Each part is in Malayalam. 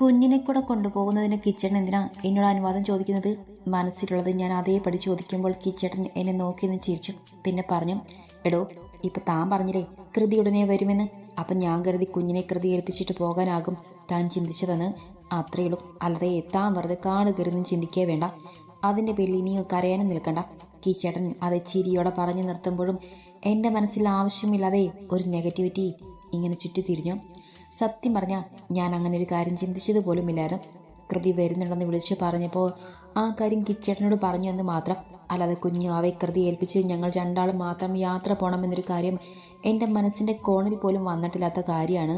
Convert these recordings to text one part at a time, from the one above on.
കുഞ്ഞിനെ കൂടെ കൊണ്ടുപോകുന്നതിന് കിച്ചേട്ടൻ എന്തിനാ എന്നോട് അനുവാദം ചോദിക്കുന്നത്? മനസ്സിലുള്ളത് ഞാൻ അതേപടി ചോദിക്കുമ്പോൾ കിച്ചേട്ടൻ എന്നെ നോക്കി നിന്ന് ചിരിച്ചു. പിന്നെ പറഞ്ഞു, എടോ, ഇപ്പൊ താൻ പറഞ്ഞില്ലേ കൃതി ഉടനെ വരുമെന്ന്. അപ്പം ഞാൻ കരുതി കുഞ്ഞിനെ കൃതി ഏൽപ്പിച്ചിട്ട് പോകാനാകും താൻ ചിന്തിച്ചതെന്ന്. അത്രയുള്ളൂ. അല്ലാതെ താൻ വെറുതെ കാട് കയറിയൊന്നും ചിന്തിക്കേ വേണ്ട. അതിൻ്റെ പേരിൽ ഇനിയും കരയാനും നിൽക്കണ്ട. കിച്ചേട്ടൻ അത് ചിരിയോടെ പറഞ്ഞു നിർത്തുമ്പോഴും എൻ്റെ മനസ്സിൽ ആവശ്യമില്ലാതെ ഒരു നെഗറ്റിവിറ്റി ഇങ്ങനെ ചുറ്റിത്തിരിഞ്ഞു. സത്യം പറഞ്ഞാൽ ഞാൻ അങ്ങനെ ഒരു കാര്യം ചിന്തിച്ചത് പോലുമില്ലായിരുന്നു. കൃതി വരുന്നുണ്ടെന്ന് വിളിച്ചു പറഞ്ഞപ്പോൾ ആ കാര്യം കിച്ചേട്ടനോട് പറഞ്ഞു എന്ന് മാത്രം. അല്ലാതെ കുഞ്ഞു അവയെ കൃതി ഏൽപ്പിച്ച് ഞങ്ങൾ രണ്ടാളും മാത്രം യാത്ര പോകണമെന്നൊരു കാര്യം എൻ്റെ മനസ്സിൻ്റെ കോണിൽ പോലും വന്നിട്ടില്ലാത്ത കാര്യമാണ്.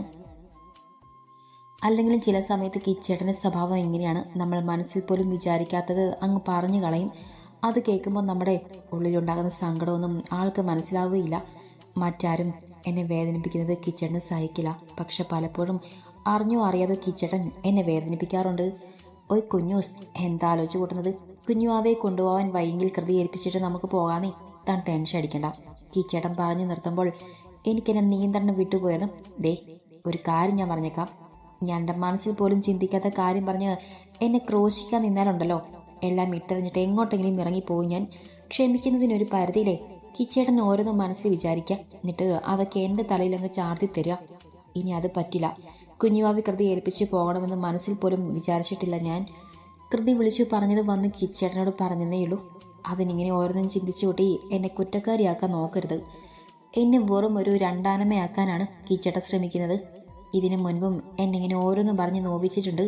അല്ലെങ്കിലും ചില സമയത്ത് കിച്ചേട്ടൻ്റെ സ്വഭാവം എങ്ങനെയാണ്, നമ്മൾ മനസ്സിൽ പോലും വിചാരിക്കാത്തത് അങ്ങ് പറഞ്ഞു കളയും. അത് കേൾക്കുമ്പോൾ നമ്മുടെ ഉള്ളിലുണ്ടാകുന്ന സങ്കടമൊന്നും ആൾക്ക് മനസ്സിലാവുകയില്ല. മറ്റാരും എന്നെ വേദനിപ്പിക്കുന്നത് കിച്ചേട്ടന് സഹിക്കില്ല. പക്ഷെ പലപ്പോഴും അറിഞ്ഞോ അറിയാതെ കിച്ചേട്ടൻ എന്നെ വേദനിപ്പിക്കാറുണ്ട്. ഒരു കുഞ്ഞൂസ് എന്താ ആലോചിച്ച് കൂട്ടുന്നത്? കുഞ്ഞു അവയെ കൊണ്ടുപോകാൻ വൈകിൽ കൃതി ഏൽപ്പിച്ചിട്ട് നമുക്ക് പോകാനേ. താൻ ടെൻഷൻ അടിക്കണ്ട. കിച്ചേട്ടൻ പറഞ്ഞു നിർത്തുമ്പോൾ എനിക്കെന്നെ നിയന്ത്രണം വിട്ടുപോയതും. ദേ, ഒരു കാര്യം ഞാൻ പറഞ്ഞേക്കാം. ഞാൻ എൻ്റെ മനസ്സിൽ പോലും ചിന്തിക്കാത്ത കാര്യം പറഞ്ഞ് എന്നെ ക്രോശിക്കാൻ നിന്നാലുണ്ടല്ലോ, എല്ലാം ഇട്ടെറിഞ്ഞിട്ട് എങ്ങോട്ടെങ്കിലും ഇറങ്ങിപ്പോയി ഞാൻ. ക്ഷമിക്കുന്നതിനൊരു പരിധിയില്ലേ? കിച്ചേട്ടൻ ഓരോന്നും മനസ്സിൽ വിചാരിക്കുക, എന്നിട്ട് അതൊക്കെ എൻ്റെ തലയിലങ്ങ് ചാർത്തി തരിക. ഇനി അത് പറ്റില്ല. കുഞ്ഞുവാവി കൃതി ഏൽപ്പിച്ച് പോകണമെന്ന് മനസ്സിൽ പോലും വിചാരിച്ചിട്ടില്ല ഞാൻ. കൃതി വിളിച്ചു പറഞ്ഞത് വന്ന് കിച്ചേട്ടനോട് പറഞ്ഞതേ ഉള്ളൂ. അതിനിങ്ങനെ ഓരോന്നും ചിന്തിച്ചു കൂട്ടി എന്നെ കുറ്റക്കാരിയാക്കാൻ നോക്കരുത്. എന്നെ വെറും ഒരു രണ്ടാനമ്മയാക്കാനാണ് കിച്ചേട്ടൻ ശ്രമിക്കുന്നത്. ഇതിനു മുൻപും എന്നിങ്ങനെ ഓരോന്നും പറഞ്ഞ് നോവിച്ചിട്ടുണ്ട്.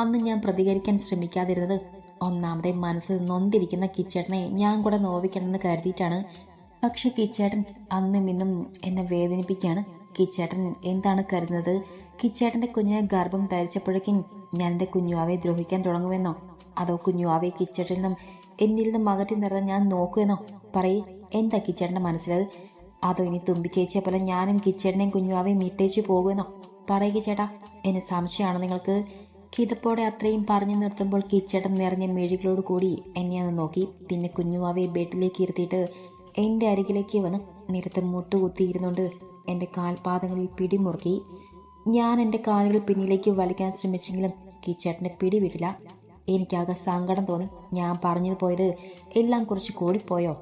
അന്ന് ഞാൻ പ്രതികരിക്കാൻ ശ്രമിക്കാതിരുന്നത് ഒന്നാമതെ മനസ്സ് നൊന്തിരിക്കുന്ന കിച്ചേട്ടനെ ഞാൻ കൂടെ നോവിക്കണമെന്ന് കരുതിയിട്ടാണ്. പക്ഷെ കിച്ചേട്ടൻ അന്നും ഇന്നും എന്നെ വേദനിപ്പിക്കുകയാണ്. കിച്ചേട്ടൻ എന്താണ് കരുതുന്നത്? കിച്ചേട്ടൻ്റെ കുഞ്ഞിനെ ഗർഭം ധരിച്ചപ്പോഴേക്കും ഞാൻ എൻ്റെ കുഞ്ഞുവാവയെ ദ്രോഹിക്കാൻ തുടങ്ങുമെന്നോ? അതോ കുഞ്ഞുവാവയെ കിച്ചേട്ടനിൽ നിന്നും എന്നിൽ നിന്നും അകറ്റി നിർത്താൻ ഞാൻ നോക്കുമെന്നോ? പറയേ, എന്താ കിച്ചേട്ടൻ്റെ മനസ്സിലത്? അതോ ഇനി തുമ്പിച്ചേച്ചിയെ പോലെ ഞാനും കിച്ചേട്ടനെയും കുഞ്ഞുവാവയും ഇട്ടേച്ചു പോകുമെന്നോ? പറയുക ചേട്ടാ, എന്നെ സംശയമാണോ നിങ്ങൾക്ക്? കിതപ്പോടെ അത്രയും പറഞ്ഞു നിർത്തുമ്പോൾ കിച്ചേട്ടൻ നിറഞ്ഞ മെഴികളോട് കൂടി എന്നെ ഒന്ന് നോക്കി. പിന്നെ കുഞ്ഞുവാവയെ ബെഡിലേക്ക് ഇരുത്തിയിട്ട് എൻ്റെ അരികിലേക്ക് വന്ന് നിരത്ത് മുട്ടുകുത്തിയിരുന്നുകൊണ്ട് എൻ്റെ കാൽപാദങ്ങളിൽ പിടിമുറുക്കി. ഞാൻ എൻ്റെ കാലുകൾ പിന്നിലേക്ക് വലിക്കാൻ ശ്രമിച്ചെങ്കിലും കിച്ചേട്ടൻ്റെ പിടിവിട്ടില്ല. എനിക്കാകെ സങ്കടം തോന്നി. ഞാൻ പറഞ്ഞു പോയത് എല്ലാം കുറച്ച് കൂടിപ്പോയോ?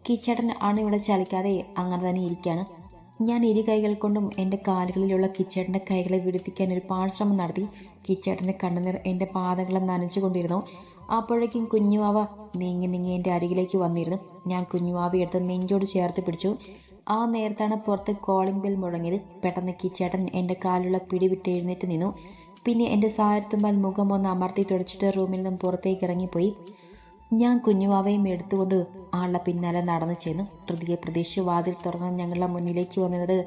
കിച്ചേട്ടൻ അണയുടെ ചലിക്കാതെ അങ്ങനെ തന്നെ ഇരിക്കുകയാണ്. ഞാൻ ഇരു കൈകൾ കൊണ്ടും എൻ്റെ കാലുകളിലുള്ള കിച്ചേട്ടൻ്റെ കൈകളെ വിടുവിക്കാൻ ഒരു പാഴ്ശ്രമം നടത്തി. കിച്ചേട്ടൻ്റെ കണ്ണുനീർ എൻ്റെ പാദങ്ങളെ നനച്ചുകൊണ്ടിരുന്നു. അപ്പോഴേക്കും കുഞ്ഞുവാവ നീങ്ങി നീങ്ങി എൻ്റെ അരികിലേക്ക് വന്നിരുന്നു. ഞാൻ കുഞ്ഞുവാവ എടുത്ത് നെഞ്ചോട് ചേർത്ത് പിടിച്ചു. ആ നേരത്താണ് പുറത്ത് കോളിംഗ് ബെൽ മുഴങ്ങിയത്. പെട്ടെന്ന് കിച്ചേട്ടൻ എൻ്റെ കാലുള്ള പിടിവിട്ട് എഴുന്നേറ്റ് നിന്നു. പിന്നെ എൻ്റെ സാരത്തുമ്പാൽ മുഖം ഒന്ന് അമർത്തി തുടച്ചിട്ട് റൂമിൽ നിന്നും പുറത്തേക്ക് ഇറങ്ങിപ്പോയി. ഞാൻ കുഞ്ഞുവാവയും എടുത്തുകൊണ്ട് ആളുടെ പിന്നാലെ നടന്നു ചെന്നു. ഹൃദയ പ്രതീക്ഷ വാതിൽ തുറന്ന് ഞങ്ങളുടെ മുന്നിലേക്ക് വന്നത്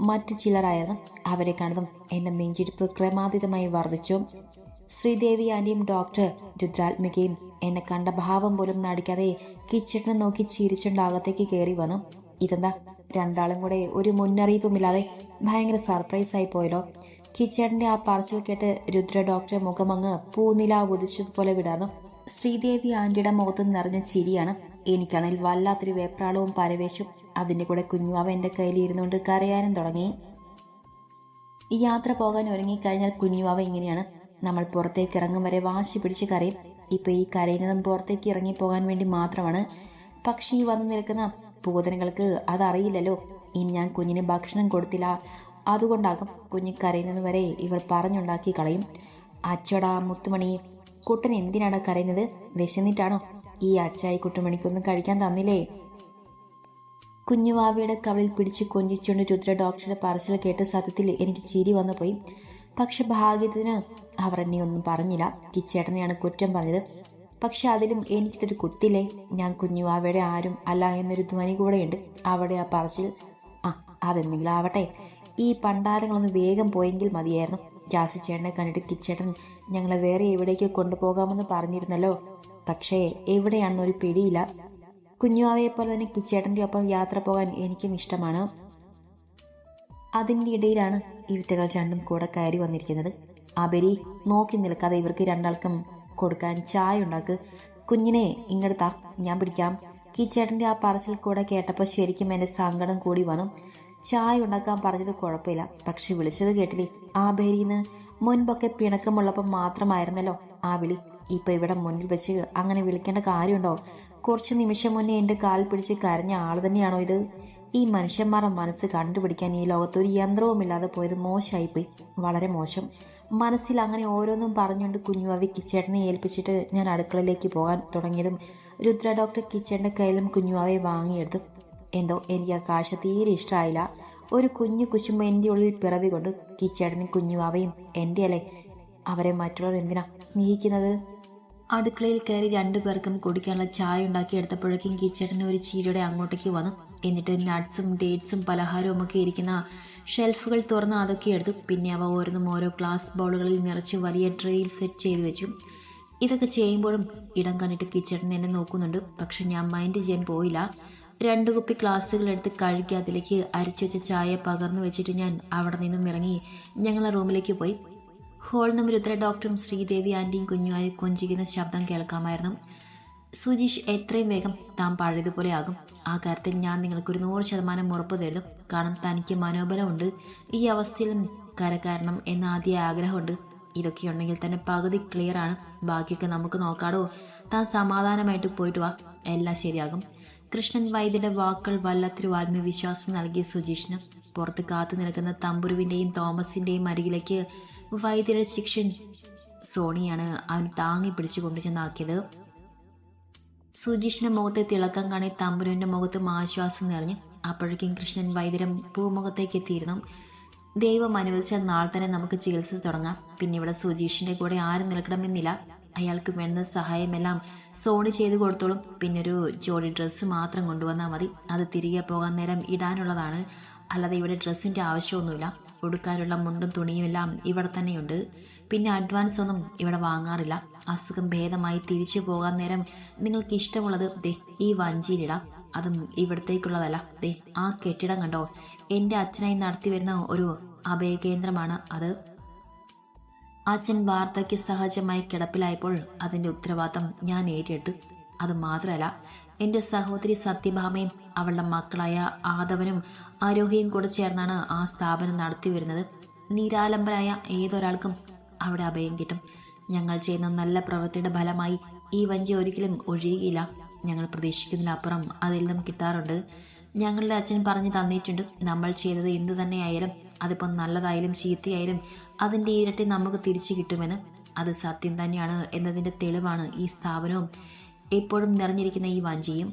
മറ്റു ചിലരായിരുന്നു. അവരെ കണ്ടതും എൻ്റെ നെഞ്ചിടിപ്പ് ക്രമാതീതമായി വർദ്ധിച്ചു. ശ്രീദേവി ആൻറ്റിയും ഡോക്ടർ രുദ്രാത്മികയും എന്നെ കണ്ട ഭാവം പോലും നടിക്കാതെ കിച്ചേട്ടനെ നോക്കി ചിരിച്ചുകൊണ്ട് അകത്തേക്ക് കയറി വന്നു. ഇതെന്താ, രണ്ടാളും കൂടെ ഒരു മുന്നറിയിപ്പുമില്ലാതെ ഭയങ്കര സർപ്രൈസ് ആയി പോയല്ലോ. കിച്ചേട്ടൻ്റെ ആ പറച്ചിൽ കേട്ട് രുദ്ര ഡോക്ടറെ മുഖമങ്ങ് പൂനില ഉദിച്ചതുപോലെ വിടാന്നു. ശ്രീദേവി ആൻറ്റിയുടെ മുഖത്ത് നിറഞ്ഞ ചിരിയാണ്. എനിക്കാണെങ്കിൽ വല്ലാത്തൊരു വേപ്രാളവും പരവേശും. അതിൻ്റെ കൂടെ കുഞ്ഞുവാവ എൻ്റെ കയ്യിൽ ഇരുന്നുകൊണ്ട് കരയാനും തുടങ്ങി. ഈ യാത്ര പോകാൻ ഒരുങ്ങിക്കഴിഞ്ഞാൽ കുഞ്ഞുവാവ ഇങ്ങനെയാണ്. നമ്മൾ പുറത്തേക്ക് ഇറങ്ങും വരെ വാശി പിടിച്ച് കരയും. ഇപ്പം ഈ കരയുന്നതും പുറത്തേക്ക് ഇറങ്ങിപ്പോകാൻ വേണ്ടി മാത്രമാണ്. പക്ഷേ ഈ വന്നു നിൽക്കുന്ന പൂതനകൾക്ക് അതറിയില്ലല്ലോ. ഇനി ഞാൻ കുഞ്ഞിന് ഭക്ഷണം കൊടുത്തില്ല, അതുകൊണ്ടാകും കുഞ്ഞ് കരയുന്നത് വരെ ഇവർ പറഞ്ഞുണ്ടാക്കി കളയും. അച്ചടാ മുത്തുമണി, കുട്ടൻ എന്തിനാണ് കരയുന്നത്? വിശന്നിട്ടാണോ? ഈ അച്ചായി കുട്ടുമണിക്കൊന്നും കഴിക്കാൻ തന്നില്ലേ? കുഞ്ഞുവാവയുടെ കവളിൽ പിടിച്ച് കൊഞ്ചിച്ചുകൊണ്ട് രുദ്ര ഡോക്ടറുടെ പറച്ചിൽ കേട്ട് സത്യത്തിൽ എനിക്ക് ചിരി വന്നു പോയി. പക്ഷെ ഭാഗ്യത്തിന് അവർ എന്നെ ഒന്നും പറഞ്ഞില്ല. കിച്ചേട്ടനെയാണ് കുറ്റം പറഞ്ഞത്. പക്ഷെ അതിലും എനിക്കിട്ടൊരു കുത്തില്ലേ. ഞാൻ കുഞ്ഞുവാവയുടെ ആരും അല്ല എന്നൊരു ധ്വനി കൂടെയുണ്ട് അവിടെ ആ പറച്ചിൽ. അതെന്തെങ്കിലും ആവട്ടെ. ഈ പണ്ടാരങ്ങളൊന്ന് വേഗം പോയെങ്കിൽ മതിയായിരുന്നു. ജാസിച്ചേട്ടനെ കണ്ടിട്ട് കിച്ചേട്ടൻ ഞങ്ങളെ വേറെ എവിടേക്ക് കൊണ്ടുപോകാമെന്ന് പറഞ്ഞിരുന്നല്ലോ. പക്ഷേ എവിടെയാണെന്നൊരു പിടിയില്ല. കുഞ്ഞുവാവയെപ്പോലെ തന്നെ കിച്ചേട്ടൻ്റെ ഒപ്പം യാത്ര പോകാൻ എനിക്കും ഇഷ്ടമാണ്. അതിൻ്റെ ഇടയിലാണ് ഇവറ്റകൾ രണ്ടും കൂടെ കയറി വന്നിരിക്കുന്നത്. ബെരി, നോക്കി നിൽക്കാതെ ഇവർക്ക് രണ്ടാൾക്കും കൊടുക്കാൻ ചായ ഉണ്ടാക്ക്. കുഞ്ഞിനെ ഇങ്ങെടുത്താ, ഞാൻ പിടിക്കാം. കിച്ചേട്ടൻ്റെ ആ പറച്ചിൽ കൂടെ കേട്ടപ്പോൾ ശരിക്കും എൻ്റെ സങ്കടം കൂടി വന്നു. ചായ ഉണ്ടാക്കാൻ പറഞ്ഞത് കുഴപ്പമില്ല, പക്ഷെ വിളിച്ചത് കേട്ടില്ലേ? ബെരിന്ന് മുൻപൊക്കെ പിണക്കമുള്ളപ്പോൾ മാത്രമായിരുന്നല്ലോ ആ വിളി. ഇപ്പൊ ഇവിടെ മുന്നിൽ വെച്ച് അങ്ങനെ വിളിക്കേണ്ട കാര്യമുണ്ടോ? കുറച്ച് നിമിഷം മുന്നേ എൻ്റെ കാൽ പിടിച്ച് കരഞ്ഞ ആൾ തന്നെയാണോ ഇത്? ഈ മനുഷ്യന്മാരുടെ മനസ്സ് കണ്ടുപിടിക്കാൻ ഈ ലോകത്തൊരു യന്ത്രവുമില്ലാതെ പോയത് മോശമായിപ്പോയി, വളരെ മോശം. മനസ്സിൽ അങ്ങനെ ഓരോന്നും പറഞ്ഞുകൊണ്ട് കുഞ്ഞുവാവി കിച്ചേട്ടനെ ഏൽപ്പിച്ചിട്ട് ഞാൻ അടുക്കളയിലേക്ക് പോകാൻ തുടങ്ങിയതും രുദ്ര ഡോക്ടർ കിച്ചേട്ടൻ്റെ കയ്യിലും കുഞ്ഞുവാവയെ വാങ്ങിയെടുത്തു. എന്തോ എനിക്ക് ആ കാഴ്ച തീരെ ഇഷ്ടമായില്ല. ഒരു കുഞ്ഞു കുശുമ്പ് എൻ്റെ ഉള്ളിൽ പിറവി കൊണ്ട് കിച്ചേട്ടനും കുഞ്ഞുവാവയും എൻ്റെ അല്ലേ? അവരെ മറ്റുള്ളവർ എന്തിനാ സ്നേഹിക്കുന്നത്? അടുക്കളയിൽ കയറി രണ്ടുപേർക്കും കുടിക്കാനുള്ള ചായ ഉണ്ടാക്കി എടുത്തപ്പോഴേക്കും കിച്ചേട്ടൻ ഒരു ചീരയുടെ അങ്ങോട്ടേക്ക് വന്നു. എന്നിട്ട് നട്ട്സും ഡേറ്റ്സും പലഹാരവും ഒക്കെ ഇരിക്കുന്ന ഷെൽഫുകൾ തുറന്ന് അതൊക്കെ എടുത്തു. പിന്നെ അവ ഓരോന്നും ഓരോ ഗ്ലാസ് ബൗളുകളിൽ നിറച്ച് വലിയ ട്രേയിൽ സെറ്റ് ചെയ്ത് വെച്ചു. ഇതൊക്കെ ചെയ്യുമ്പോഴും ഇടം കണ്ടിട്ട് കിച്ചേട്ടൻ എന്നെ നോക്കുന്നുണ്ട്. പക്ഷെ ഞാൻ മൈൻഡ് ചെയ്യാൻ പോയില്ല. 2 കുപ്പി ഗ്ലാസ്സുകൾ എടുത്ത് കഴുകി അതിലേക്ക് അരിച്ചു വെച്ച ചായ പകർന്നു വെച്ചിട്ട് ഞാൻ അവിടെ നിന്നും ഇറങ്ങി ഞങ്ങളെ റൂമിലേക്ക് പോയി. ഹോളിൽ നിന്നും രുദ്ര ഡോക്ടറും ശ്രീദേവി ആൻറ്റിയും കുഞ്ഞുമായി കൊഞ്ചിക്കുന്ന ശബ്ദം കേൾക്കാമായിരുന്നു. സുജീഷ്, എത്രയും വേഗം താൻ പഴയതുപോലെ ആകും. ആ കാര്യത്തിൽ ഞാൻ നിങ്ങൾക്കൊരു 100% ഉറപ്പ് തരുന്നു. കാരണം തനിക്ക് മനോബലമുണ്ട്. ഈ അവസ്ഥയിലും കരകയറണം എന്ന ആദ്യ ആഗ്രഹമുണ്ട്. ഇതൊക്കെ ഉണ്ടെങ്കിൽ തന്നെ പകുതി ക്ലിയറാണ്. ബാക്കിയൊക്കെ നമുക്ക് നോക്കാടോ. താൻ സമാധാനമായിട്ട് പോയിട്ട് വാ, എല്ലാം ശരിയാകും. കൃഷ്ണൻ വൈദ്യയുടെ വാക്കുകൾ വല്ലാത്തൊരു ആത്മവിശ്വാസം നൽകിയ സുജീഷിന് പുറത്ത് കാത്തു നിൽക്കുന്ന തമ്പുരുവിൻ്റെയും തോമസിൻ്റെയും അരികിലേക്ക് വൈദ്യയുടെ ശിക്ഷൻ സോണിയാണ് അവൻ താങ്ങി പിടിച്ചു കൊണ്ടുചെന്നാക്കിയത്. സുജീഷിന്റെ മുഖത്തെ തിളക്കം കാണി തമ്പുരുവിന്റെ മുഖത്തും ആശ്വാസം നിറഞ്ഞു. അപ്പോഴേക്കും കൃഷ്ണൻ വൈദ്യരം പൂമുഖത്തേക്ക് എത്തിയിരുന്നു. ദൈവം അനുവദിച്ച നാളെ തന്നെ നമുക്ക് ചികിത്സ തുടങ്ങാം. പിന്നെ ഇവിടെ സുജീഷിന്റെ കൂടെ ആരും നിൽക്കണമെന്നില്ല. അയാൾക്ക് വേണ്ട സഹായമെല്ലാം സോണി ചെയ്തു കൊടുത്തോളും. പിന്നൊരു ജോഡി ഡ്രസ്സ് മാത്രം കൊണ്ടുവന്നാൽ മതി. അത് തിരികെ പോകാൻ നേരം ഇടാനുള്ളതാണ്. അല്ലാതെ ഇവിടെ ഡ്രസ്സിൻ്റെ ആവശ്യമൊന്നുമില്ല. കൊടുക്കാനുള്ള മുണ്ടും തുണിയുമെല്ലാം ഇവിടെ തന്നെയുണ്ട്. പിന്നെ അഡ്വാൻസ് ഒന്നും ഇവിടെ വാങ്ങാറില്ല. അസുഖം ഭേദമായി തിരിച്ചു പോകാൻ നേരം നിങ്ങൾക്ക് ഇഷ്ടമുള്ളത് ദേ ഈ വഞ്ചിയിലിടാം. അതും ഇവിടത്തേക്കുള്ളതല്ല. ദേ ആ കെട്ടിടം കണ്ടോ? എൻ്റെ അച്ഛനായി നടത്തി വരുന്ന ഒരു അഭയകേന്ദ്രമാണ് അത്. അച്ഛൻ വാർദ്ധക്യ സഹജമായി കിടപ്പിലായപ്പോൾ അതിൻ്റെ ഉത്തരവാദിത്തം ഞാൻ ഏറ്റെടുത്തു. അതുമാത്രമല്ല, എൻ്റെ സഹോദരി സത്യഭാമയും അവളുടെ മക്കളായ ആദവനും ആരോഹിയും കൂടെ ചേർന്നാണ് ആ സ്ഥാപനം നടത്തി വരുന്നത്. നിരാലംബരായ ഏതൊരാൾക്കും അവിടെ അഭയം കിട്ടും. ഞങ്ങൾ ചെയ്യുന്ന നല്ല പ്രവൃത്തിയുടെ ഫലമായി ഈ വഞ്ചി ഒരിക്കലും ഒഴിയുകയില്ല. ഞങ്ങൾ പ്രതീക്ഷിക്കുന്നതിലപ്പുറം അതിൽ നിന്നും കിട്ടാറുണ്ട്. ഞങ്ങളുടെ അച്ഛൻ പറഞ്ഞു തന്നിട്ടുണ്ട്, നമ്മൾ ചെയ്തത് എന്തു തന്നെയായാലും, അതിപ്പം നല്ലതായാലും ചീത്തയായാലും അതിൻ്റെ ഇരട്ടി നമുക്ക് തിരിച്ചു കിട്ടുമെന്ന്. അത് സത്യം തന്നെയാണ് എന്നതിൻ്റെ തെളിവാണ് ഈ സ്ഥാപനവും എപ്പോഴും നിറഞ്ഞിരിക്കുന്ന ഈ വഞ്ചിയും.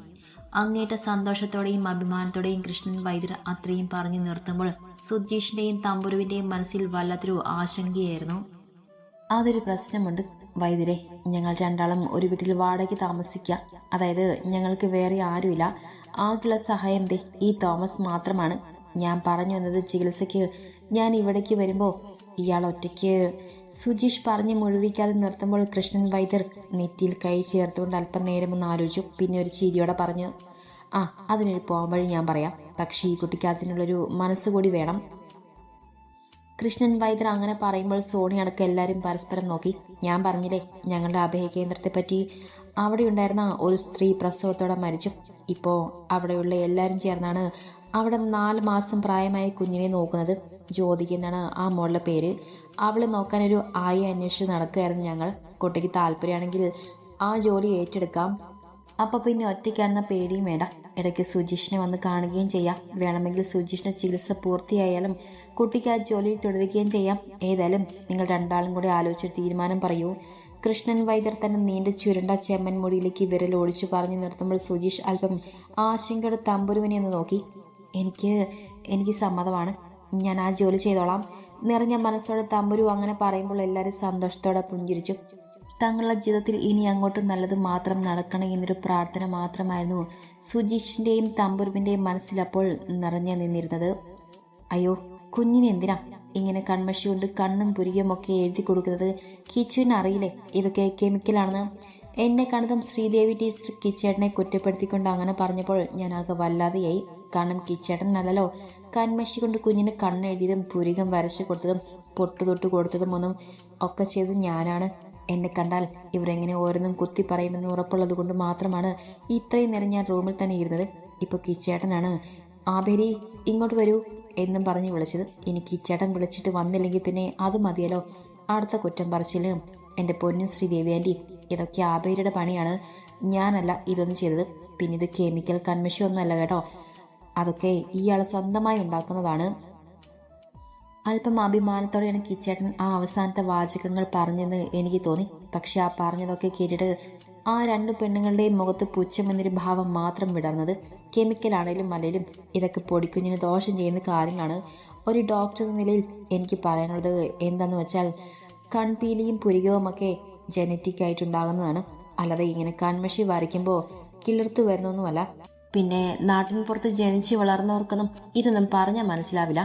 അങ്ങേറ്റ സന്തോഷത്തോടെയും അഭിമാനത്തോടെയും കൃഷ്ണൻ വൈദ്യർ അത്രയും പറഞ്ഞു നിർത്തുമ്പോൾ സുജീഷിൻ്റെയും തമ്പുരുവിൻ്റെയും മനസ്സിൽ വല്ലാത്തൊരു ആശങ്കയായിരുന്നു. അതൊരു പ്രശ്നമുണ്ട് വൈദ്യരെ. ഞങ്ങൾ രണ്ടാളും ഒരു വീട്ടിൽ വാടകയ്ക്ക് താമസിക്കുക. അതായത് ഞങ്ങൾക്ക് വേറെ ആരുമില്ല. ആകെയുള്ള സഹായം ദേ ഈ തോമസ് മാത്രമാണ്. ഞാൻ പറഞ്ഞു വന്നത്, ചികിത്സയ്ക്ക് ഞാൻ ഇവിടേക്ക് വരുമ്പോൾ ഇയാൾ ഒറ്റയ്ക്ക്. സുജീഷ് പറഞ്ഞ് മുഴുവിക്കാതെ നിർത്തുമ്പോൾ കൃഷ്ണൻ വൈദ്യർ നെറ്റിയിൽ കൈ ചേർത്തുകൊണ്ട് അല്പം നേരം ഒന്ന് ആലോചിച്ചു. പിന്നെ ഒരു ചിരിയോടെ പറഞ്ഞു, ആ അതിനൊരു പോകാൻ വഴി ഞാൻ പറയാം. പക്ഷേ ഈ കുട്ടിക്ക് അതിനുള്ളൊരു മനസ്സുകൂടി വേണം. കൃഷ്ണൻ വൈദ്യർ അങ്ങനെ പറയുമ്പോൾ സോണി അടക്കം എല്ലാവരും പരസ്പരം നോക്കി. ഞാൻ പറഞ്ഞില്ലേ ഞങ്ങളുടെ അഭയകേന്ദ്രത്തെപ്പറ്റി. അവിടെ ഉണ്ടായിരുന്ന ഒരു സ്ത്രീ പ്രസവത്തോടെ മരിച്ചു. ഇപ്പോൾ അവിടെയുള്ള എല്ലാവരും ചേർന്നാണ് അവിടെ 4 മാസം പ്രായമായ കുഞ്ഞിനെ നോക്കുന്നത്. ജ്യോതിക എന്നാണ് ആ മോളുടെ പേര്. അവളെ നോക്കാനൊരു ആയി അന്വേഷിച്ച് നടക്കുകയായിരുന്നു ഞങ്ങൾ. കുട്ടിക്ക് താല്പര്യമാണെങ്കിൽ ആ ജോലി ഏറ്റെടുക്കാം. അപ്പോൾ പിന്നെ ഒറ്റയ്ക്കാണെന്ന പേടിയും വേണ്ട. ഇടയ്ക്ക് സുജീഷിനെ വന്ന് കാണുകയും ചെയ്യാം. വേണമെങ്കിൽ സുജീഷിൻ്റെ ചികിത്സ പൂർത്തിയായാലും കുട്ടിക്ക് ആ ജോലിയിൽ തുടരുകയും ചെയ്യാം. ഏതായാലും നിങ്ങൾ രണ്ടാളും കൂടി ആലോചിച്ച് തീരുമാനം പറയൂ. കൃഷ്ണൻ വൈദ്യർ തന്നെ നീണ്ട ചുരുണ്ട ചെമ്മൻ മുടിയിലേക്ക് വിരൽ ഓടിച്ചു പറഞ്ഞു നിർത്തുമ്പോൾ സുജീഷ് അല്പം ആശങ്കയുടെ തമ്പുരുവിനെ ഒന്ന് നോക്കി. എനിക്ക് സമ്മതമാണ്. ഞാൻ ആ ജോലി ചെയ്തോളാം. നിറഞ്ഞ മനസ്സോടെ തമ്പുരു അങ്ങനെ പറയുമ്പോൾ എല്ലാവരും സന്തോഷത്തോടെ പുഞ്ചിരിച്ചു. തങ്ങളുടെ ജീവിതത്തിൽ ഇനി അങ്ങോട്ട് നല്ലത് മാത്രം നടക്കണം എന്നൊരു പ്രാർത്ഥന മാത്രമായിരുന്നു സുജീഷിൻ്റെയും തമ്പുരുവിൻ്റെയും മനസ്സിലപ്പോൾ നിറഞ്ഞു നിന്നിരുന്നത്. അയ്യോ, കുഞ്ഞിന് എന്തിനാ ഇങ്ങനെ കൺമഷി കൊണ്ട് കണ്ണും പുരികയുമൊക്കെ എഴുതി കൊടുക്കുന്നത്? കിച്ചുവിന് അറിയില്ലേ ഇതൊക്കെ കെമിക്കലാണെന്ന്? എന്നെ കണ്ടതും ശ്രീദേവി ടീച്ചർ കിച്ചേട്ടനെ കുറ്റപ്പെടുത്തിക്കൊണ്ട് അങ്ങനെ പറഞ്ഞപ്പോൾ ഞാൻ ആകെ വല്ലാതെയായി. കാരണം കിച്ചേട്ടനല്ലല്ലോ കൺമഷി കൊണ്ട് കുഞ്ഞിന് കണ്ണെഴുതിയതും പുരികം വരച്ചു കൊടുത്തതും പൊട്ടുതൊട്ട് കൊടുത്തതും ഒന്നും ഒക്കെ ചെയ്തത് ഞാനാണ്. എന്നെ കണ്ടാൽ ഇവരെങ്ങനെ ഓരോന്നും കുത്തി പറയുമെന്ന് ഉറപ്പുള്ളത് കൊണ്ട് മാത്രമാണ് ഇത്രയും നേരം ഞാൻ റൂമിൽ തന്നെ ഇരുന്നത്. ഇപ്പോൾ കിച്ചേട്ടനാണ് ആബേരി ഇങ്ങോട്ട് വരൂ എന്നും പറഞ്ഞ് വിളിച്ചത്. ഇനി കിച്ചേട്ടൻ വിളിച്ചിട്ട് വന്നില്ലെങ്കിൽ പിന്നെ അത് മതിയല്ലോ. അടുത്ത കുറ്റം പറച്ചിലും. എൻ്റെ പൊന്നും ശ്രീദേവി ആൻറ്റി, ഇതൊക്കെ ആബേരിയുടെ പണിയാണ്, ഞാനല്ല ഇതൊന്നും ചെയ്തത്. പിന്നെ ഇത് കെമിക്കൽ കൺമഷി അല്ല കേട്ടോ, അതൊക്കെ ഇയാൾ സ്വന്തമായി ഉണ്ടാക്കുന്നതാണ്. അല്പം അഭിമാനത്തോടെയാണ് കിച്ചേട്ടൻ ആ അവസാനത്തെ വാചകങ്ങൾ പറഞ്ഞെന്ന് എനിക്ക് തോന്നി. പക്ഷെ ആ പറഞ്ഞതൊക്കെ കേട്ടിട്ട് ആ രണ്ടു പെണ്ണുങ്ങളുടെയും മുഖത്ത് പുച്ഛമെന്നൊരു ഭാവം മാത്രം വിടർന്നത്. കെമിക്കലാണേലും അല്ലേലും ഇതൊക്കെ പൊടിക്കുഞ്ഞിന് ദോഷം ചെയ്യുന്ന കാര്യങ്ങളാണ്. ഒരു ഡോക്ടർ എന്ന നിലയിൽ എനിക്ക് പറയാനുള്ളത് എന്താണെന്ന് വെച്ചാൽ, കൺപീലിയും പുരികവുമൊക്കെ ജനറ്റിക് ആയിട്ടുണ്ടാകുന്നതാണ്. അല്ലാതെ ഇങ്ങനെ കൺമഷി വരയ്ക്കുമ്പോൾ കിളിർത്തു വരുന്നൊന്നുമല്ല. പിന്നെ നാട്ടിൻ പുറത്ത് ജനിച്ച് വളർന്നവർക്കൊന്നും ഇതൊന്നും പറഞ്ഞാൽ മനസ്സിലാവില്ല.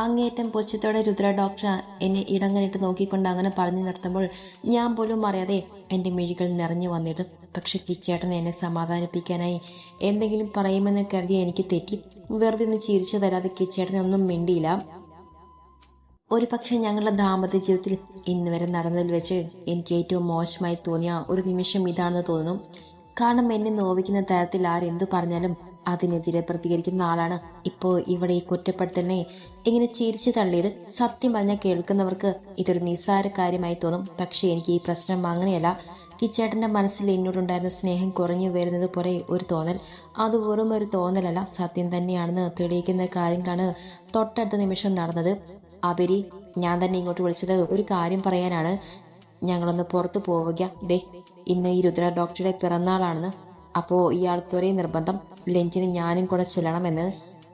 അങ്ങേറ്റം പൊച്ചത്തോടെ രുദ്ര ഡോക്ടർ എന്നെ ഇടങ്ങനിട്ട് നോക്കിക്കൊണ്ട് അങ്ങനെ പറഞ്ഞു നിർത്തുമ്പോൾ ഞാൻ പോലും അറിയാതെ എൻ്റെ മിഴികൾ നിറഞ്ഞു വന്നിട്ട്. പക്ഷെ കിച്ചേട്ടൻ എന്നെ സമാധാനിപ്പിക്കാനായി എന്തെങ്കിലും പറയുമെന്ന് കരുതി എനിക്ക് തെറ്റി. വെറുതെ ഒന്ന് ചിരിച്ചു തരാതെ കിച്ചേട്ടനൊന്നും മിണ്ടിയില്ല. ഒരു പക്ഷെ ഞങ്ങളുടെ ദാമ്പത്യ ജീവിതത്തിൽ ഇന്ന് വരെ നടന്നതിൽ വെച്ച് എനിക്ക് ഏറ്റവും മോശമായി തോന്നിയ ഒരു നിമിഷം ഇതാണെന്ന് തോന്നുന്നു. കാരണം എന്നെ നോവിക്കുന്ന തരത്തിൽ ആരെന്തു പറഞ്ഞാലും അതിനെതിരെ പ്രതികരിക്കുന്ന ആളാണ് ഇപ്പോൾ ഇവിടെ ഈ കുറ്റപ്പെടുത്തലിനെ ഇങ്ങനെ ചിരിച്ചു തള്ളിയത്. സത്യം പറഞ്ഞാൽ കേൾക്കുന്നവർക്ക് ഇതൊരു നിസ്സാര കാര്യമായി തോന്നും. പക്ഷെ എനിക്ക് ഈ പ്രശ്നം അങ്ങനെയല്ല. കിച്ചേട്ടന്റെ മനസ്സിൽ എന്നോടുണ്ടായിരുന്ന സ്നേഹം കുറഞ്ഞു വരുന്നത് പോലെ ഒരു തോന്നൽ. അത് വെറും ഒരു തോന്നലല്ല, സത്യം തന്നെയാണെന്ന് തെളിയിക്കുന്ന കാര്യങ്ങളാണ് തൊട്ടടുത്ത നിമിഷം നടന്നത്. അബരി, ഞാൻ തന്നെ ഇങ്ങോട്ട് വിളിച്ചത് ഒരു കാര്യം പറയാനാണ്. ഞങ്ങളൊന്ന് പുറത്തു പോവുക. ദേ, ഇന്ന് ഈ രുദ്ര ഡോക്ടറുടെ പിറന്നാളാണെന്ന്. അപ്പോൾ ഇയാൾക്ക് ഒരേ നിർബന്ധം, ലഞ്ചിന് ഞാനും കൂടെ ചെല്ലണമെന്ന്.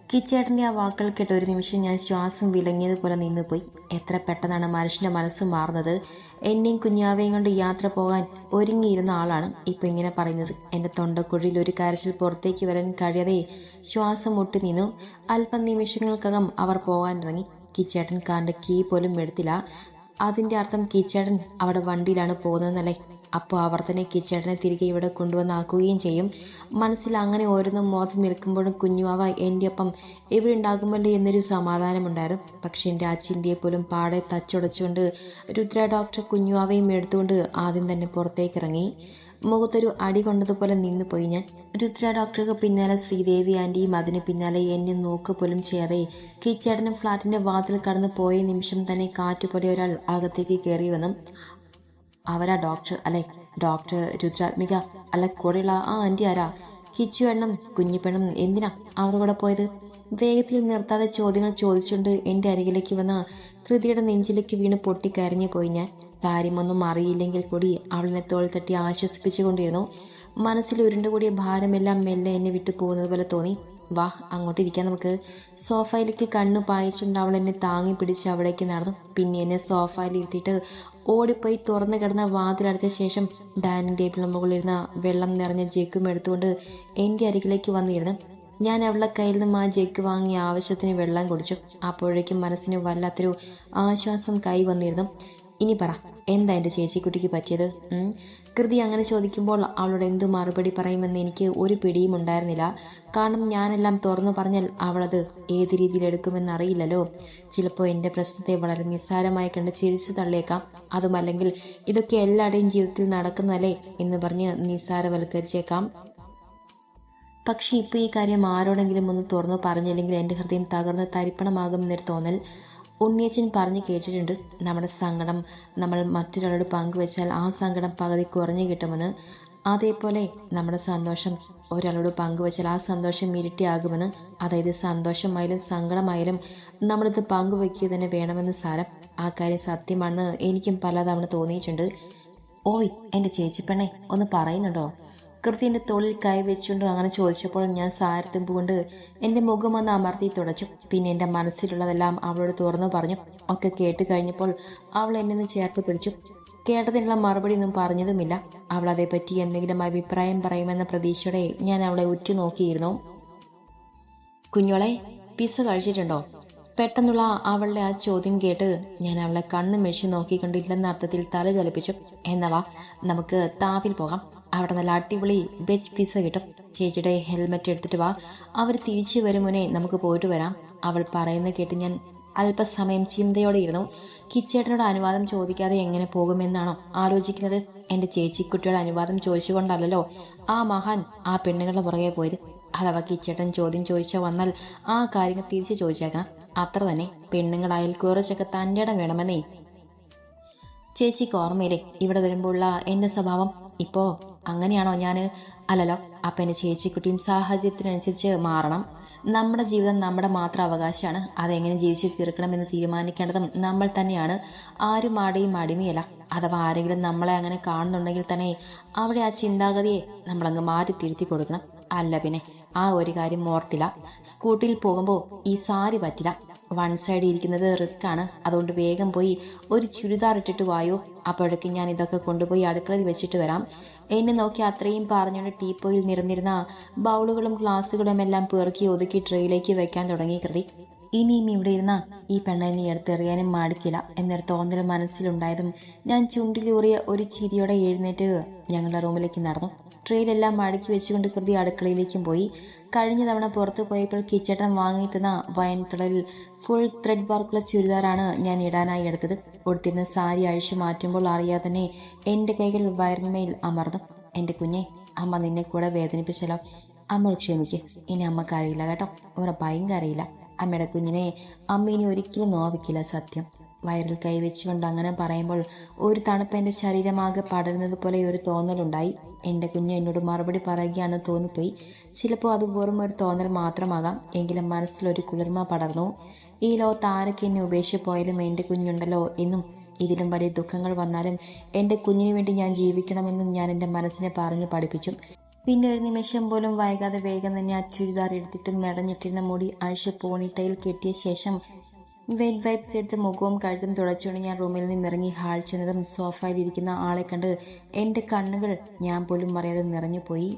കിച്ചേട്ടൻ്റെ ആ വാക്കുകൾ കേട്ട ഒരു നിമിഷം ഞാൻ ശ്വാസം വിലങ്ങിയതുപോലെ നിന്നുപോയി. എത്ര പെട്ടെന്നാണ് മനുഷ്യന്റെ മനസ്സ് മാറുന്നത്. എന്നെയും കുഞ്ഞാവയും കൊണ്ട് യാത്ര പോകാൻ ഒരുങ്ങിയിരുന്ന ആളാണ് ഇപ്പൊ ഇങ്ങനെ പറയുന്നത്. എൻ്റെ തൊണ്ടക്കുഴിയിൽ ഒരു കരച്ചിൽ പുറത്തേക്ക് വരാൻ കഴിയാതെ ശ്വാസം മുട്ടി നിന്നു. അല്പം നിമിഷങ്ങൾക്കകം അവർ പോകാനിറങ്ങി. കിച്ചേട്ടൻ കാറിന്റെ കീ പോലും എടുത്തില്ല. അതിന്റെ അർത്ഥം കിച്ചേട്ടൻ അവിടെ വണ്ടിയിലാണ് പോകുന്നതെന്നല്ലേ. അപ്പോൾ അവർ തന്നെ കിച്ചേട്ടനെ തിരികെ ഇവിടെ കൊണ്ടുവന്നാക്കുകയും ചെയ്യും. മനസ്സിൽ അങ്ങനെ ഓരോന്നും മോതി നിൽക്കുമ്പോഴും കുഞ്ഞുവാവ എൻ്റെ ഒപ്പം ഇവിടെ ഉണ്ടാകുമല്ലോ എന്നൊരു സമാധാനമുണ്ടായിരുന്നു. പക്ഷെ എൻ്റെ ആ ചിന്തയെ പോലും പാടെ തച്ചുടച്ചുകൊണ്ട് രുദ്ര ഡോക്ടർ കുഞ്ഞുവാവയും എടുത്തുകൊണ്ട് ആദ്യം തന്നെ പുറത്തേക്ക് ഇറങ്ങി. മുഖത്തൊരു അടി കൊണ്ടതുപോലെ നിന്നു പോയി ഞാൻ. രുദ്ര ഡോക്ടർക്ക് പിന്നാലെ ശ്രീദേവി ആൻറ്റിയും അതിന് പിന്നാലെ എന്നെ നോക്കുക പോലും ചെയ്യാതെ കിച്ചേട്ടനും ഫ്ലാറ്റിന്റെ വാതിൽ കടന്ന് പോയ നിമിഷം തന്നെ കാറ്റുപോലെ ഒരാൾ അകത്തേക്ക് കയറി വന്നു. അവരാ ഡോക്ടർ അല്ലെ? ഡോക്ടർ രുദ്രാത്മിക അല്ല? കൂടെയുള്ള ആ ആൻറ്റി ആരാ? കിച്ചു എണ്ണം കുഞ്ഞിപ്പെണ്ണം എന്തിനാ അവരുടെ കൂടെ പോയത്? വേഗത്തിൽ നിർത്താതെ ചോദ്യങ്ങൾ ചോദിച്ചുകൊണ്ട് എൻ്റെ അരികിലേക്ക് വന്ന കൃതിയുടെ നെഞ്ചിലേക്ക് വീണ് പൊട്ടിക്കരഞ്ഞു പോയി ഞാൻ. കാര്യമൊന്നും അറിയില്ലെങ്കിൽ കൂടി അവളിനെ തോൾ തട്ടി ആശ്വസിപ്പിച്ചുകൊണ്ടിരുന്നു. മനസ്സിൽ ഉരുണ്ടുകൂടിയ ഭാരമെല്ലാം മെല്ലെ എന്നെ വിട്ടു പോകുന്നത് പോലെ തോന്നി. വാ, അങ്ങോട്ട് ഇരിക്കാം നമുക്ക്. സോഫയിലേക്ക് കണ്ണു പായിച്ചുകൊണ്ട് അവൾ എന്നെ താങ്ങി പിടിച്ച് അവിടേക്ക് നടന്നു. പിന്നെ എന്നെ സോഫയിൽ ഇരുത്തിയിട്ട് ഓടിപ്പോയി തുറന്നു കിടന്ന വാതിലടച്ച ശേഷം ഡൈനിങ് ടേബിളിന് മുകളിലിരുന്ന വെള്ളം നിറഞ്ഞ ജഗ്ഗും എടുത്തുകൊണ്ട് എൻ്റെ അരികിലേക്ക് വന്നിരുന്നു. ഞാൻ അവളുടെ കയ്യിൽ നിന്നും ആ ജഗ് വാങ്ങി ആവശ്യത്തിന് വെള്ളം കുടിച്ചു. അപ്പോഴേക്കും മനസ്സിന് വല്ലാത്തൊരു ആശ്വാസം കൈ വന്നിരുന്നു. ഇനി പറ, എന്താ എൻ്റെ ചേച്ചിക്കുട്ടിക്ക് പറ്റിയത്? കൃതി അങ്ങനെ ചോദിക്കുമ്പോൾ അവളോട് എന്തു മറുപടി പറയുമെന്ന് എനിക്ക് ഒരു പിടിയും ഉണ്ടായിരുന്നില്ല. കാരണം ഞാനെല്ലാം തുറന്നു പറഞ്ഞാൽ അവളത് ഏത് രീതിയിൽ എടുക്കുമെന്നറിയില്ലല്ലോ. ചിലപ്പോൾ എൻ്റെ പ്രശ്നത്തെ വളരെ നിസ്സാരമായി കണ്ട് ചിരിച്ചു തള്ളിയേക്കാം. അതുമല്ലെങ്കിൽ ഇതൊക്കെ എല്ലാവരുടെയും ജീവിതത്തിൽ നടക്കുന്നതല്ലേ എന്ന് പറഞ്ഞ് നിസ്സാരവൽക്കരിച്ചേക്കാം. പക്ഷെ ഇപ്പോൾ ഈ കാര്യം ആരോടെങ്കിലും ഒന്ന് തുറന്നു പറഞ്ഞില്ലെങ്കിൽ എൻ്റെ ഹൃദയം തകർന്ന് തരിപ്പണമാകുമെന്നൊരു തോന്നൽ. ഉണ്ണിയച്ചൻ പറഞ്ഞു കേട്ടിട്ടുണ്ട്, നമ്മുടെ സങ്കടം നമ്മൾ മറ്റൊരാളോട് പങ്കുവെച്ചാൽ ആ സങ്കടം പകുതി കുറഞ്ഞു കിട്ടുമെന്ന്. അതേപോലെ നമ്മുടെ സന്തോഷം ഒരാളോട് പങ്കുവെച്ചാൽ ആ സന്തോഷം ഇരട്ടിയാകുമെന്ന്. അതായത് സന്തോഷമായാലും സങ്കടമായാലും നമ്മളിത് പങ്കുവെക്കുക തന്നെ വേണമെന്ന് സാരം. ആ കാര്യം സത്യമാണെന്ന് എനിക്കും പലതവണ തോന്നിയിട്ടുണ്ട്. ഓയ് എൻ്റെ ചേച്ചിപ്പെണ്ണെ, ഒന്ന് പറയുന്നുണ്ടോ? കൃത്യൻ്റെ തോളിൽ കൈവച്ചുകൊണ്ട് അങ്ങനെ ചോദിച്ചപ്പോൾ ഞാൻ സാരത്തുമ്പ് കൊണ്ട് എൻ്റെ മുഖം ഒന്ന് അമർത്തി തുടച്ചു. പിന്നെ എൻ്റെ മനസ്സിലുള്ളതെല്ലാം അവളോട് തുറന്നു പറഞ്ഞു. ഒക്കെ കേട്ട് കഴിഞ്ഞപ്പോൾ അവൾ എന്നെ ചേർത്ത് പിടിച്ചു. കേട്ടതിനുള്ള മറുപടി ഒന്നും പറഞ്ഞതുമില്ല. അവൾ അതേപ്പറ്റി എന്തെങ്കിലും അഭിപ്രായം പറയുമെന്ന പ്രതീക്ഷയോടെ ഞാൻ അവളെ ഉറ്റുനോക്കിയിരുന്നു. കുഞ്ഞോളെ, പിസ്സ കഴിച്ചിട്ടുണ്ടോ? പെട്ടെന്നുള്ള അവളുടെ ആ ചോദ്യം കേട്ട് ഞാൻ അവളെ കണ്ണു മെഴിച്ച് നോക്കിക്കൊണ്ടില്ലെന്ന അർത്ഥത്തിൽ തല ചലിപ്പിച്ചു. എന്നവാ, നമുക്ക് താവിൽ പോകാം. അവിടെ നല്ല അടിപൊളി വെജ് പിസ്സ കിട്ടും. ചേച്ചിയുടെ ഹെൽമെറ്റ് എടുത്തിട്ട് വാ, അവർ തിരിച്ചു വരും മുന്നേ നമുക്ക് പോയിട്ട് വരാം. അവൾ പറയുന്ന കേട്ട് ഞാൻ അല്പസമയം ചിന്തയോടെ ഇരുന്നു. കിച്ചേട്ടനോട് അനുവാദം ചോദിക്കാതെ എങ്ങനെ പോകുമെന്നാണോ ആലോചിക്കുന്നത്? എൻ്റെ ചേച്ചിക്കുട്ടിയുടെ അനുവാദം ചോദിച്ചുകൊണ്ടല്ലോ ആ മഹാൻ ആ പെണ്ണുങ്ങളുടെ പുറകെ പോയത്. അഥവാ കിച്ചേട്ടൻ ചോദ്യം ചോദിച്ചാൽ വന്നാൽ ആ കാര്യങ്ങൾ തിരിച്ചു ചോദിച്ചേക്കണം. അത്ര തന്നെ. പെണ്ണുങ്ങളായാൽ കുറച്ചൊക്കെ തൻ്റെ ഇടം വേണമെന്നേ. ചേച്ചിക്ക് ഓർമ്മയില്ലേ ഇവിടെ വരുമ്പോഴുള്ള എൻ്റെ സ്വഭാവം? ഇപ്പോൾ അങ്ങനെയാണോ ഞാൻ? അല്ലല്ലോ. അപ്പം എൻ്റെ ചേച്ചിക്കുട്ടിയും സാഹചര്യത്തിനനുസരിച്ച് മാറണം. നമ്മുടെ ജീവിതം നമ്മുടെ മാത്രം അവകാശമാണ്. അതെങ്ങനെ ജീവിച്ച് തീർക്കണമെന്ന് തീരുമാനിക്കേണ്ടതും നമ്മൾ തന്നെയാണ്. ആരും ആടെയും അടിമയല്ല. അഥവാ ആരെങ്കിലും നമ്മളെ അങ്ങനെ കാണുന്നുണ്ടെങ്കിൽ തന്നെ അവിടെ ആ ചിന്താഗതിയെ നമ്മളങ്ങ് മാറ്റി തിരുത്തി കൊടുക്കണം. അല്ല പിന്നെ ആ ഒരു കാര്യം ഓർത്തില്ല. സ്കൂട്ടിയിൽ പോകുമ്പോൾ ഈ സാരി പറ്റില്ല. വൺ സൈഡ് ഇരിക്കുന്നത് റിസ്ക് ആണ്. അതുകൊണ്ട് വേഗം പോയി ഒരു ചുരിദാർ ഇട്ടിട്ട് വായോ. അപ്പോഴേക്കും ഞാൻ ഇതൊക്കെ കൊണ്ടുപോയി അടുക്കളയിൽ വെച്ചിട്ട് വരാം. എന്നെ നോക്കി അത്രയും പറഞ്ഞുകൊണ്ട് ടീപ്പോയിൽ നിറഞ്ഞിരുന്ന ബൗളുകളും ഗ്ലാസുകളും എല്ലാം പെറുക്കി ഒതുക്കി ട്രേയിലേക്ക് വെക്കാൻ തുടങ്ങി കൃതി. ഇനിയും ഇവിടെ ഇരുന്ന ഈ പെണ്ണിനെ എടുത്തെറിയാനും മാടിക്കില്ല എന്നൊരു തോന്നൽ മനസ്സിലുണ്ടായതും ഞാൻ ചുണ്ടിലൂറിയ ഒരു ചിരിയോടെ എഴുന്നേറ്റ് ഞങ്ങളുടെ റൂമിലേക്ക് നടന്നു. ട്രെയിലെല്ലാം മടക്കി വെച്ചുകൊണ്ട് കൃതി അടുക്കളയിലേക്കും പോയി. കഴിഞ്ഞ തവണ പുറത്തു പോയപ്പോൾ കിച്ചട്ടൻ വാങ്ങിത്തുന്ന വയൻ കളറിൽ ഫുൾ ത്രെഡ് വർക്കുള്ള ചുരിദാറാണ് ഞാൻ ഇടാനായി എടുത്തത്. കൊടുത്തിരുന്ന സാരി അഴിച്ചു മാറ്റുമ്പോൾ അറിയാതെ തന്നെ എൻ്റെ കൈകൾ വയറിന്മേൽ അമർന്നു. എൻ്റെ കുഞ്ഞെ, അമ്മ നിന്നെ കൂടെ വേദനിപ്പിച്ചല്ലോ. അമ്മ ക്ഷമിക്ക്. ഇനി അമ്മക്ക് അറിയില്ല കേട്ടോ. ഉറപ്പായും അറിയില്ല. അമ്മയുടെ കുഞ്ഞിനെ അമ്മ ഇനി ഒരിക്കലും നോവിക്കില്ല, സത്യം. വയറിൽ കൈവച്ചുകൊണ്ട് അങ്ങനെ പറയുമ്പോൾ ഒരു തണുപ്പ് എൻ്റെ ശരീരമാകെ പടരുന്നത് പോലെ ഒരു തോന്നലുണ്ടായി. എൻ്റെ കുഞ്ഞ് എന്നോട് മറുപടി പറയുകയാണെന്ന് തോന്നിപ്പോയി. ചിലപ്പോൾ അത് വെറും ഒരു തോന്നൽ മാത്രമാകാം. എങ്കിലും മനസ്സിലൊരു കുളിർമ പടർന്നു. ഈ ലോകത്ത് ആരൊക്കെ എന്നെ ഉപേക്ഷിച്ച് പോയാലും എൻ്റെ കുഞ്ഞുണ്ടല്ലോ എന്നും ഇതിലും വലിയ ദുഃഖങ്ങൾ വന്നാലും എൻ്റെ കുഞ്ഞിന് വേണ്ടി ഞാൻ ജീവിക്കണമെന്നും ഞാൻ എൻ്റെ മനസ്സിനെ പറഞ്ഞ് പഠിപ്പിച്ചു. പിന്നെ ഒരു നിമിഷം പോലും വൈകാതെ വേഗം തന്നെ ആ ചുരിദാർ എടുത്തിട്ട് മെടഞ്ഞിട്ടിരുന്ന മുടി അഴിച്ച് പോണിട്ടയിൽ കെട്ടിയ ശേഷം വെറ്റ് വൈപ്സ് എടുത്ത് മുഖവും കഴുത്തും തുടച്ചുകൊണ്ട് ഞാൻ റൂമിൽ നിന്നിറങ്ങി ഹാൾ ചെന്നതും സോഫയിൽ ഇരിക്കുന്ന ആളെ കണ്ട് എൻ്റെ കണ്ണുകൾ ഞാൻ പോലും അറിയാതെ നിറഞ്ഞു പോയി.